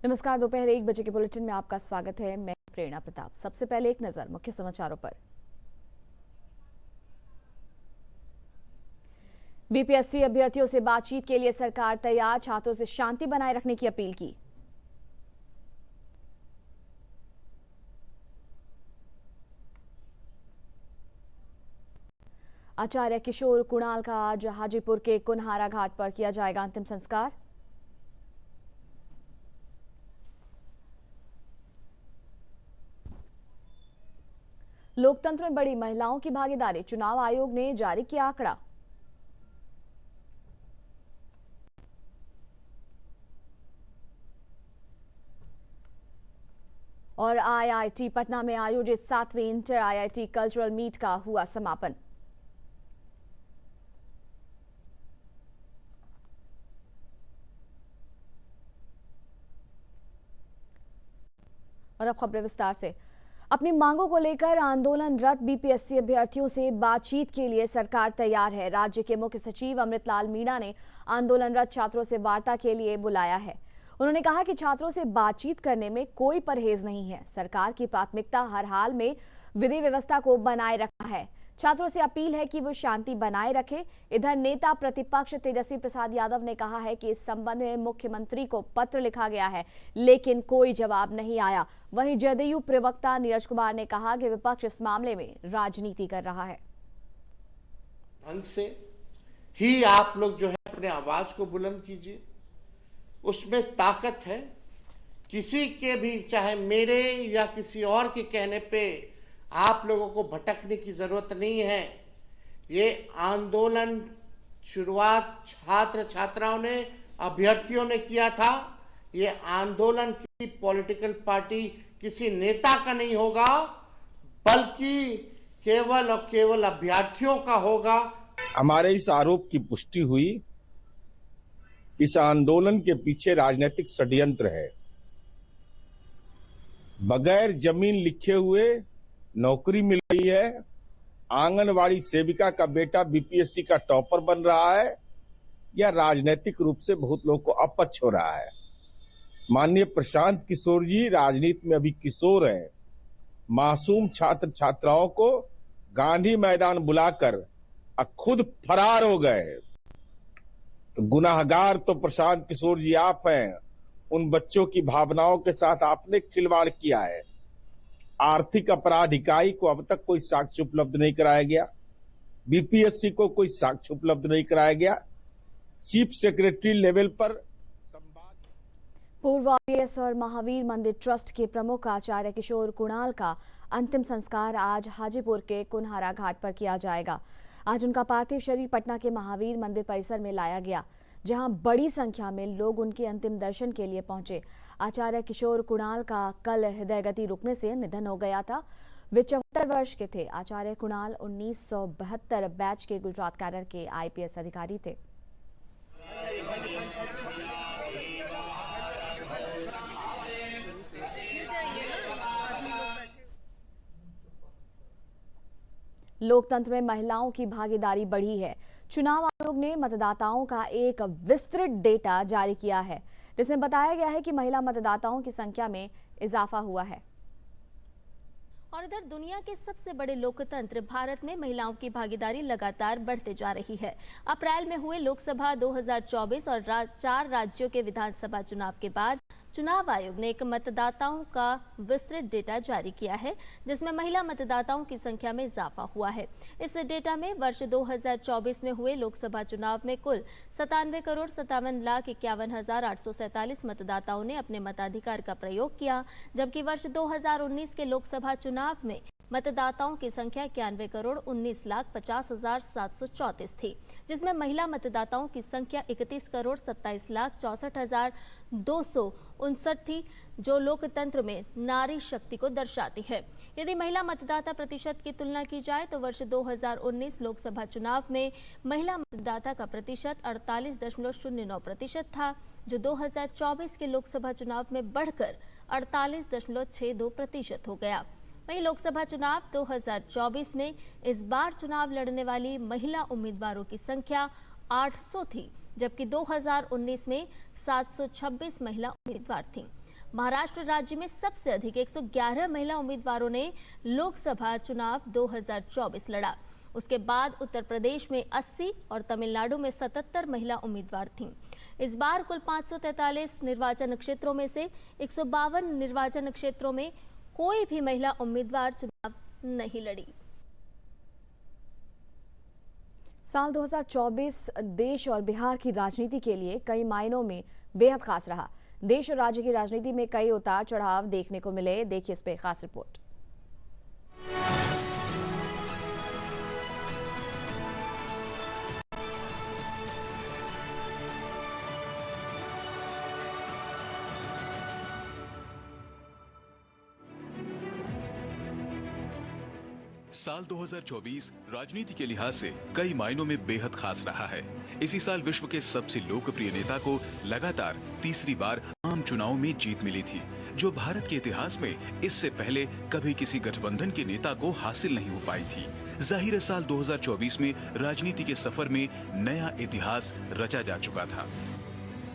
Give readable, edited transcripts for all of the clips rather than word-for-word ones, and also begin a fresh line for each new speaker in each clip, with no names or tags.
नमस्कार। दोपहर 1 बजे के बुलेटिन में आपका स्वागत है। मैं प्रेरणा प्रताप। सबसे पहले एक नजर मुख्य समाचारों पर। बीपीएससी अभ्यर्थियों से बातचीत के लिए सरकार तैयार, छात्रों से शांति बनाए रखने की अपील की। आचार्य किशोर कुणाल का आज हाजीपुर के कुन्हारा घाट पर किया जाएगा अंतिम संस्कार। लोकतंत्र में बड़ी महिलाओं की भागीदारी, चुनाव आयोग ने जारी किया आंकड़ा। और आईआईटी पटना में आयोजित 7वीं इंटर आईआईटी कल्चरल मीट का हुआ समापन। और अब खबरें विस्तार से। अपनी मांगों को लेकर आंदोलनरत बीपीएससी अभ्यर्थियों से बातचीत के लिए सरकार तैयार है। राज्य के मुख्य सचिव अमृतलाल मीणा ने आंदोलनरत छात्रों से वार्ता के लिए बुलाया है। उन्होंने कहा कि छात्रों से बातचीत करने में कोई परहेज नहीं है। सरकार की प्राथमिकता हर हाल में विधि व्यवस्था को बनाए रखना है। छात्रों से अपील है कि वो शांति बनाए रखें। इधर नेता प्रतिपक्ष तेजस्वी प्रसाद यादव ने कहा है कि इस संबंध में मुख्यमंत्री को पत्र लिखा गया है, लेकिन कोई जवाब नहीं आया। वहीं जदयू प्रवक्ता नीरज कुमार ने कहा कि विपक्ष इस मामले में राजनीति कर रहा है।
ढंग से ही आप लोग जो है अपने आवाज को बुलंद कीजिए, उसमें ताकत है। किसी के भी, चाहे मेरे या किसी और के कहने पे आप लोगों को भटकने की जरूरत नहीं है। ये आंदोलन शुरुआत छात्र छात्राओं ने, अभ्यर्थियों ने किया था। ये आंदोलन किसी पॉलिटिकल पार्टी, किसी नेता का नहीं होगा, बल्कि केवल और केवल अभ्यर्थियों का होगा।
हमारे इस आरोप की पुष्टि हुई। इस आंदोलन के पीछे राजनीतिक षड्यंत्र है। बगैर जमीन लिखे हुए नौकरी मिल रही है। आंगनवाड़ी सेविका का बेटा बीपीएससी का टॉपर बन रहा है। या राजनीतिक रूप से बहुत लोगों को अपच हो रहा है। माननीय प्रशांत किशोर जी राजनीति में अभी किशोर हैं। मासूम छात्र छात्राओं को गांधी मैदान बुलाकर खुद फरार हो गए। तो गुनाहगार तो प्रशांत किशोर जी आप हैं। उन बच्चों की भावनाओं के साथ आपने खिलवाड़ किया है। आर्थिक अपराध इकाई को अब तक कोई साक्ष्य उपलब्ध नहीं कराया गया। बीपीएससी को कोई साक्ष्य उपलब्ध नहीं कराया गया। चीफ सेक्रेटरी लेवल पर
पूर्व आईपीएस और महावीर मंदिर ट्रस्ट के प्रमुख आचार्य किशोर कुणाल का अंतिम संस्कार आज हाजीपुर के कुन्हारा घाट पर किया जाएगा। आज उनका पार्थिव शरीर पटना के महावीर मंदिर परिसर में लाया गया, जहां बड़ी संख्या में लोग उनके अंतिम दर्शन के लिए पहुंचे। आचार्य किशोर कुणाल का कल हृदय गति रुकने से निधन हो गया था। वे 74 वर्ष के थे। आचार्य कुणाल 1972 बैच के गुजरात कैडर के आईपीएस अधिकारी थे। लोकतंत्र में महिलाओं की भागीदारी बढ़ी है। चुनाव आयोग ने मतदाताओं का एक विस्तृत डेटा जारी किया है, जिसमें बताया गया है कि महिला मतदाताओं की संख्या में इजाफा हुआ है।
और इधर दुनिया के सबसे बड़े लोकतंत्र भारत में महिलाओं की भागीदारी लगातार बढ़ते जा रही है। अप्रैल में हुए लोकसभा 2024 और 4 राज्यों के विधानसभा चुनाव के बाद चुनाव आयोग ने एक मतदाताओं का विस्तृत डेटा जारी किया है, जिसमें महिला मतदाताओं की संख्या में इजाफा हुआ है। इस डेटा में वर्ष 2024 में हुए लोकसभा चुनाव में कुल 97,57,51,847 मतदाताओं ने अपने मताधिकार का प्रयोग किया, जबकि वर्ष 2019 के लोकसभा चुनाव में मतदाताओं की संख्या 91,19,50,734 थी, जिसमें महिला मतदाताओं की संख्या 31,27,64,259 थी, जो लोकतंत्र में नारी शक्ति को दर्शाती है। यदि महिला मतदाता प्रतिशत की तुलना की जाए तो वर्ष 2019 लोकसभा चुनाव में महिला मतदाता का प्रतिशत 48.09% था, जो 2024 के लोकसभा चुनाव में बढ़कर 48.62% हो गया। वहीं लोकसभा चुनाव 2024 में इस बार चुनाव लड़ने वाली महिला उम्मीदवारों की संख्या 800 थी, जबकि 2019 में 726 महिला उम्मीदवार थीं। महाराष्ट्र राज्य में सबसे अधिक 111 महिला उम्मीदवारों ने लोकसभा चुनाव 2024 लड़ा। उसके बाद उत्तर प्रदेश में 80 और तमिलनाडु में 77 महिला उम्मीदवार थीं। इस बार कुल 543 निर्वाचन क्षेत्रों में से 152 निर्वाचन क्षेत्रों में कोई भी महिला उम्मीदवार चुनाव नहीं लड़ी।
साल 2024 देश और बिहार की राजनीति के लिए कई मायनों में बेहद खास रहा। देश और राज्य की राजनीति में कई उतार चढ़ाव देखने को मिले। देखिए इस पे खास रिपोर्ट।
साल 2024 राजनीति के लिहाज से कई मायनों में बेहद खास रहा है। इसी साल विश्व के सबसे लोकप्रिय नेता को लगातार तीसरी बार आम चुनाव में जीत मिली थी, जो भारत के इतिहास में इससे पहले कभी किसी गठबंधन के नेता को हासिल नहीं हो पाई थी। जाहिर है साल 2024 में राजनीति के सफर में नया इतिहास रचा जा चुका था।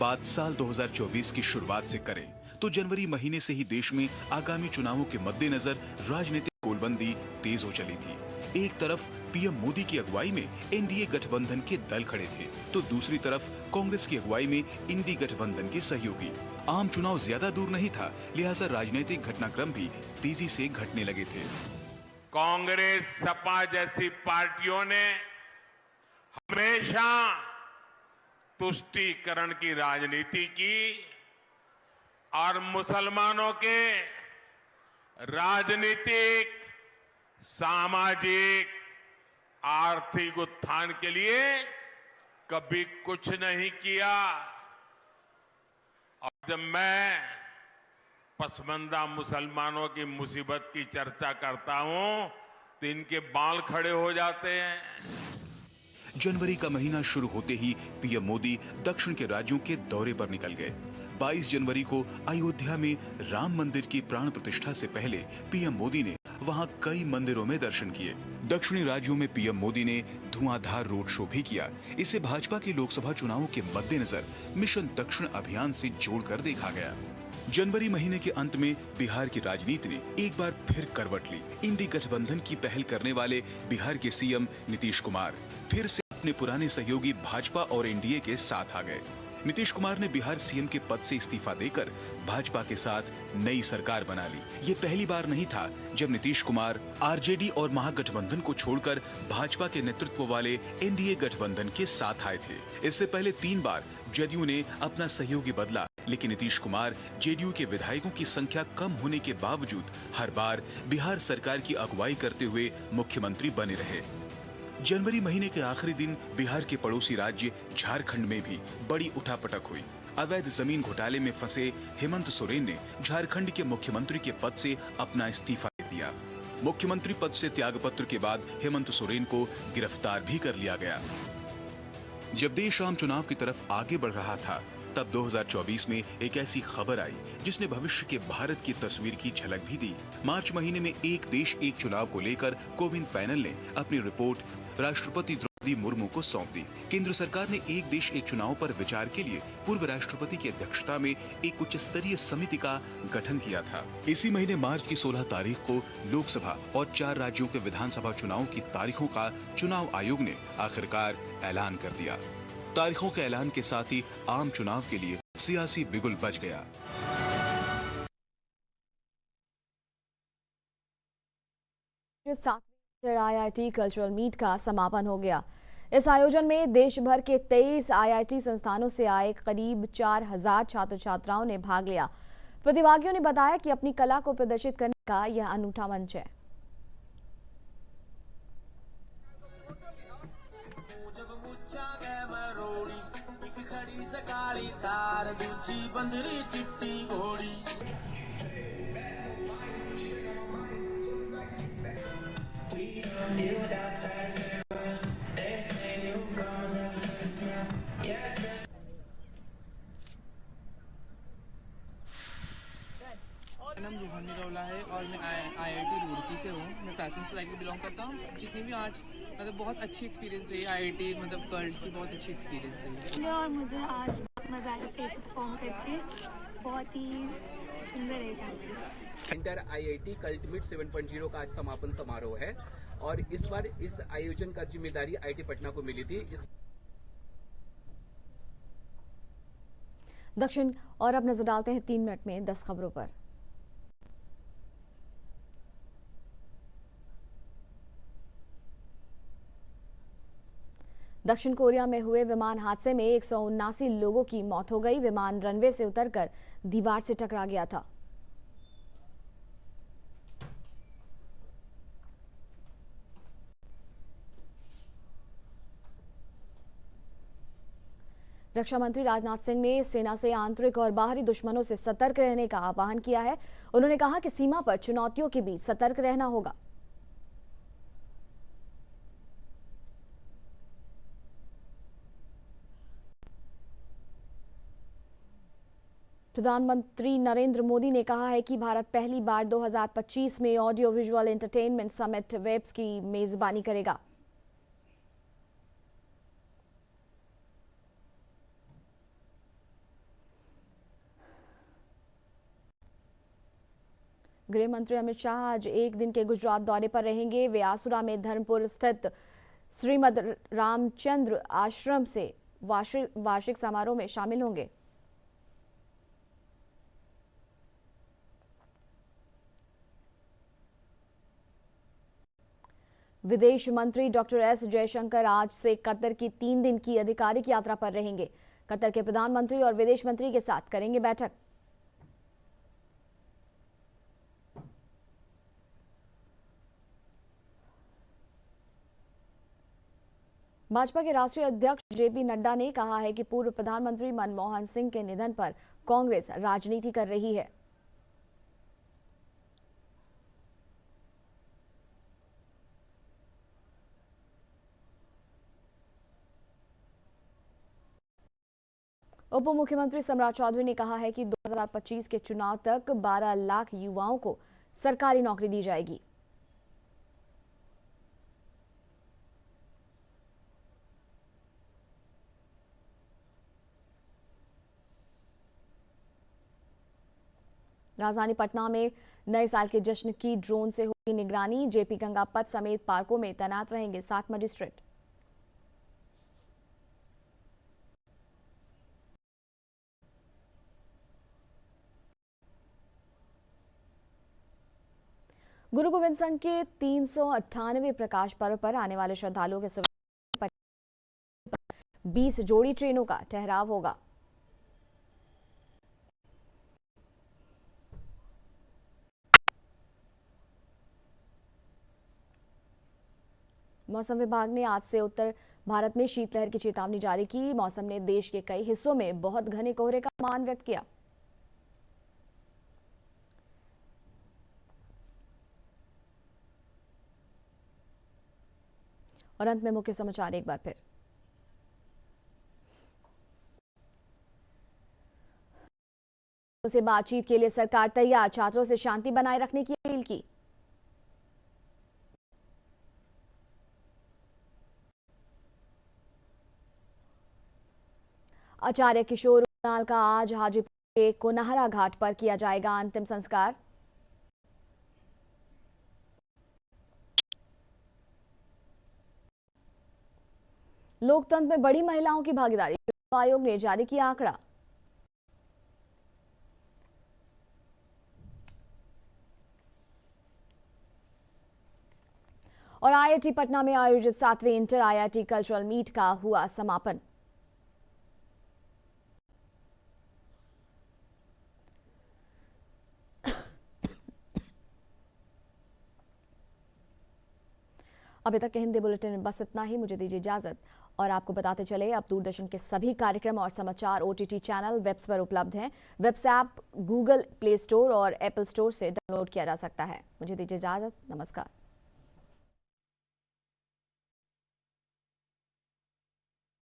बात साल 2024 की शुरुआत से करें तो जनवरी महीने से ही देश में आगामी चुनावों के मद्देनजर राजनीतिक गोलबंदी तेज हो चली थी। एक तरफ पीएम मोदी की अगुवाई में एनडीए गठबंधन के दल खड़े थे, तो दूसरी तरफ कांग्रेस की अगुवाई में इंडी गठबंधन के सहयोगी। आम चुनाव ज्यादा दूर नहीं था, लिहाजा राजनीतिक घटनाक्रम भी तेजी से घटने लगे थे।
कांग्रेस, सपा जैसी पार्टियों ने हमेशा तुष्टीकरण की राजनीति की और मुसलमानों के राजनीतिक, सामाजिक, आर्थिक उत्थान के लिए कभी कुछ नहीं किया। और जब मैं पसमानदा मुसलमानों की मुसीबत की चर्चा करता हूं तो इनके बाल खड़े हो जाते हैं।
जनवरी का महीना शुरू होते ही पीएम मोदी दक्षिण के राज्यों के दौरे पर निकल गए। 22 जनवरी को अयोध्या में राम मंदिर की प्राण प्रतिष्ठा से पहले पीएम मोदी ने वहां कई मंदिरों में दर्शन किए। दक्षिणी राज्यों में पीएम मोदी ने धुआंधार रोड शो भी किया। इसे भाजपा के लोकसभा चुनावों के मद्देनजर मिशन दक्षिण अभियान से जोड़कर देखा गया। जनवरी महीने के अंत में बिहार की राजनीति ने एक बार फिर करवट ली। इंडी गठबंधन की पहल करने वाले बिहार के सीएम नीतीश कुमार फिर से अपने पुराने सहयोगी भाजपा और एनडीए के साथ आ गए। नीतीश कुमार ने बिहार सीएम के पद से इस्तीफा देकर भाजपा के साथ नई सरकार बना ली। ये पहली बार नहीं था जब नीतीश कुमार आरजेडी और महागठबंधन को छोड़कर भाजपा के नेतृत्व वाले एनडीए गठबंधन के साथ आए थे। इससे पहले 3 बार जदयू ने अपना सहयोगी बदला, लेकिन नीतीश कुमार जेडीयू के विधायकों की संख्या कम होने के बावजूद हर बार बिहार सरकार की अगुवाई करते हुए मुख्यमंत्री बने रहे। जनवरी महीने के आखिरी दिन बिहार के पड़ोसी राज्य झारखंड में भी बड़ी उठापटक हुई। अवैध जमीन घोटाले में फंसे हेमंत सोरेन ने झारखंड के मुख्यमंत्री के पद से अपना इस्तीफा दे दिया। मुख्यमंत्री पद से त्यागपत्र के बाद हेमंत सोरेन को गिरफ्तार भी कर लिया गया। जब देश आम चुनाव की तरफ आगे बढ़ रहा था, तब 2024 में एक ऐसी खबर आई जिसने भविष्य के भारत की तस्वीर की झलक भी दी। मार्च महीने में एक देश एक चुनाव को लेकर कोविंद पैनल ने अपनी रिपोर्ट राष्ट्रपति द्रौपदी मुर्मू को सौंप दी। केंद्र सरकार ने एक देश एक चुनाव पर विचार के लिए पूर्व राष्ट्रपति की अध्यक्षता में एक उच्च स्तरीय समिति का गठन किया था। इसी महीने मार्च की 16 तारीख को लोकसभा और 4 राज्यों के विधानसभा चुनाव की तारीखों का चुनाव आयोग ने आखिरकार ऐलान कर दिया। तारीखों के ऐलान के साथ ही आम चुनाव के लिए सियासी बिगुल बज गया।
IIT कल्चरल मीट का समापन हो गया। इस आयोजन में देश भर के 23 IIT संस्थानों से आए करीब 4000 छात्र छात्राओं ने भाग लिया। प्रतिभागियों ने बताया कि अपनी कला को प्रदर्शित करने का यह अनूठा मंच है।
मेरा नाम रोहन निरौला है और मैं IIT रुड़की से हूँ। मैं फैशन सोसाइटी में बिलोंग करता हूँ। जितनी भी आज मतलब बहुत अच्छी एक्सपीरियंस रही IIT मतलब कर्ल की बहुत अच्छी एक्सपीरियंस रही।
और मुझे आज बहुत मज़ा ज़्यादा स्टेज परफॉर्म करके बहुत ही सुंदर है।
इंटर आईआईटी कल्टमीट 7.0 का आज समापन समारोह है और इस बार इस आयोजन का जिम्मेदारी आईआईटी पटना को मिली थी।
दक्षिण और अब नजर डालते हैं 3 मिनट में 10 खबरों पर। दक्षिण कोरिया में हुए विमान हादसे में 179 लोगों की मौत हो गई। विमान रनवे से उतरकर दीवार से टकरा गया था। रक्षा मंत्री राजनाथ सिंह ने सेना से आंतरिक और बाहरी दुश्मनों से सतर्क रहने का आह्वान किया है। उन्होंने कहा कि सीमा पर चुनौतियों के बीच सतर्क रहना होगा। प्रधानमंत्री नरेंद्र मोदी ने कहा है कि भारत पहली बार 2025 में audio visual entertainment summit WAVES की मेजबानी करेगा। गृह मंत्री अमित शाह आज एक दिन के गुजरात दौरे पर रहेंगे। वे आसुरा में धर्मपुर स्थित श्रीमद रामचंद्र आश्रम से वार्षिक समारोह में शामिल होंगे। विदेश मंत्री डॉक्टर एस जयशंकर आज से कतर की 3 दिन की आधिकारिक यात्रा पर रहेंगे। कतर के प्रधानमंत्री और विदेश मंत्री के साथ करेंगे बैठक। भाजपा के राष्ट्रीय अध्यक्ष जेपी नड्डा ने कहा है कि पूर्व प्रधानमंत्री मनमोहन सिंह के निधन पर कांग्रेस राजनीति कर रही है। उप मुख्यमंत्री सम्राट चौधरी ने कहा है कि 2025 के चुनाव तक 12 लाख युवाओं को सरकारी नौकरी दी जाएगी। राजधानी पटना में नए साल के जश्न की ड्रोन से होगी निगरानी। जेपी गंगा पथ समेत पार्कों में तैनात रहेंगे 60 मजिस्ट्रेट। गुरु गोविंद सिंह के 398वें प्रकाश पर्व पर आने वाले श्रद्धालुओं के सुविधा 20 जोड़ी ट्रेनों का ठहराव होगा। मौसम विभाग ने आज से उत्तर भारत में शीतलहर की चेतावनी जारी की। मौसम ने देश के कई हिस्सों में बहुत घने कोहरे का अनुमान व्यक्त किया। और अंत में मुख्य समाचार एक बार फिर। से बातचीत के लिए सरकार तैयार, छात्रों से शांति बनाए रखने की अपील की। आचार्य किशोर उरांव का आज हाजीपुर के कोनहरा घाट पर किया जाएगा अंतिम संस्कार। लोकतंत्र में बढ़ी महिलाओं की भागीदारी, चुनाव आयोग ने जारी किया आंकड़ा। और आईआईटी पटना में आयोजित 7वें इंटर आईआईटी कल्चरल मीट का हुआ समापन। अभी तक के हिंदी बुलेटिन में बस इतना ही। मुझे दीजिए इजाजत और आपको बताते चले अब दूरदर्शन के सभी कार्यक्रम और समाचार ओटीटी चैनल वेब्स पर उपलब्ध हैं। WAVES app Google Play Store और एप्पल स्टोर से डाउनलोड किया जा सकता है। मुझे दीजिए इजाजत, नमस्कार।